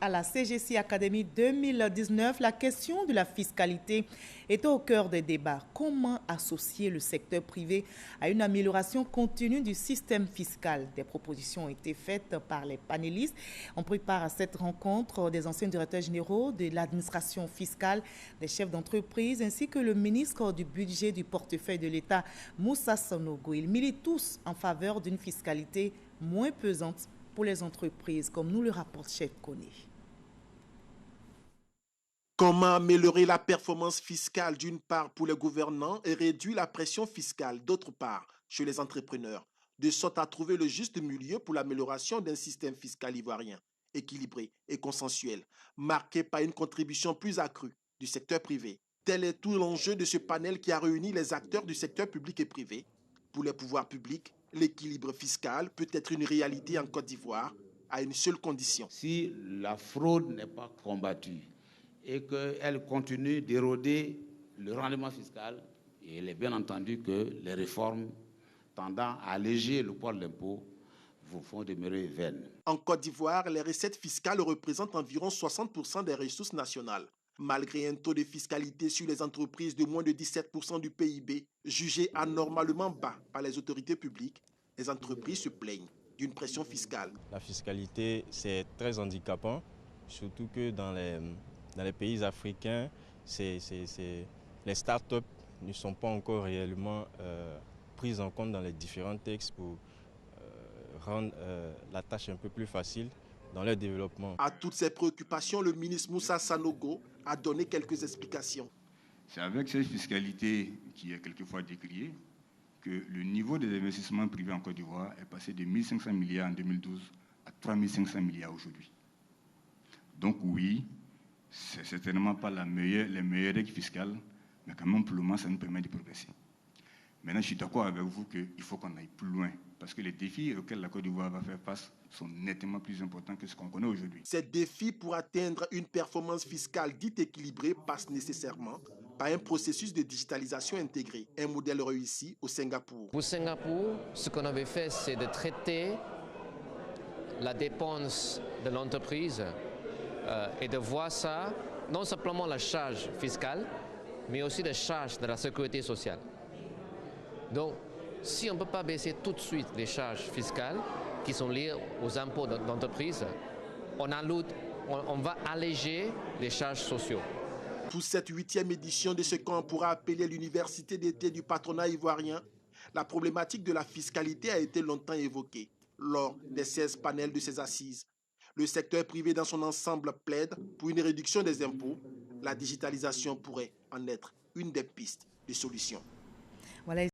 À la CGC Academy 2019, la question de la fiscalité est au cœur des débats. Comment associer le secteur privé à une amélioration continue du système fiscal? Des propositions ont été faites par les panélistes. On prépare à cette rencontre des anciens directeurs généraux de l'administration fiscale, des chefs d'entreprise ainsi que le ministre du budget du portefeuille de l'État, Moussa Sanogo. Ils militent tous en faveur d'une fiscalité moins pesante pour les entreprises, comme nous le rapporte Chef Koné. Comment améliorer la performance fiscale d'une part pour les gouvernants et réduire la pression fiscale d'autre part chez les entrepreneurs, de sorte à trouver le juste milieu pour l'amélioration d'un système fiscal ivoirien, équilibré et consensuel, marqué par une contribution plus accrue du secteur privé. Tel est tout l'enjeu de ce panel qui a réuni les acteurs du secteur public et privé. Pour les pouvoirs publics, l'équilibre fiscal peut être une réalité en Côte d'Ivoire à une seule condition. Si la fraude n'est pas combattue et qu'elle continue d'éroder le rendement fiscal, et il est bien entendu que les réformes tendant à alléger le poids de l'impôt vous font demeurer vaines. En Côte d'Ivoire, les recettes fiscales représentent environ 60% des ressources nationales. Malgré un taux de fiscalité sur les entreprises de moins de 17% du PIB, jugé anormalement bas par les autorités publiques, les entreprises se plaignent d'une pression fiscale. La fiscalité, c'est très handicapant, surtout que dans les pays africains, les startups ne sont pas encore réellement prises en compte dans les différents textes pour rendre la tâche un peu plus facile dans leur développement. À toutes ces préoccupations, le ministre Moussa Sanogo a donné quelques explications. C'est avec cette fiscalité qui est quelquefois décriée que le niveau des investissements privés en Côte d'Ivoire est passé de 1 500 milliards en 2012 à 3 500 milliards aujourd'hui. Donc oui, c'est certainement pas les meilleures règles fiscales, mais quand même pour le moment, ça nous permet de progresser. Maintenant, je suis d'accord avec vous qu'il faut qu'on aille plus loin, parce que les défis auxquels la Côte d'Ivoire va faire face sont nettement plus importants que ce qu'on connaît aujourd'hui. Ces défis pour atteindre une performance fiscale dite équilibrée passent nécessairement par un processus de digitalisation intégré, un modèle réussi au Singapour. Pour Singapour, ce qu'on avait fait, c'est de traiter la dépense de l'entreprise et de voir ça, non simplement la charge fiscale, mais aussi la charge de la sécurité sociale. Donc, si on ne peut pas baisser tout de suite les charges fiscales qui sont liées aux impôts d'entreprise, on va alléger les charges sociales. Pour cette 8e édition de ce qu'on pourra appeler l'université d'été du patronat ivoirien, la problématique de la fiscalité a été longtemps évoquée lors des 16 panels de ces assises. Le secteur privé dans son ensemble plaide pour une réduction des impôts. La digitalisation pourrait en être une des pistes de solution. Voilà.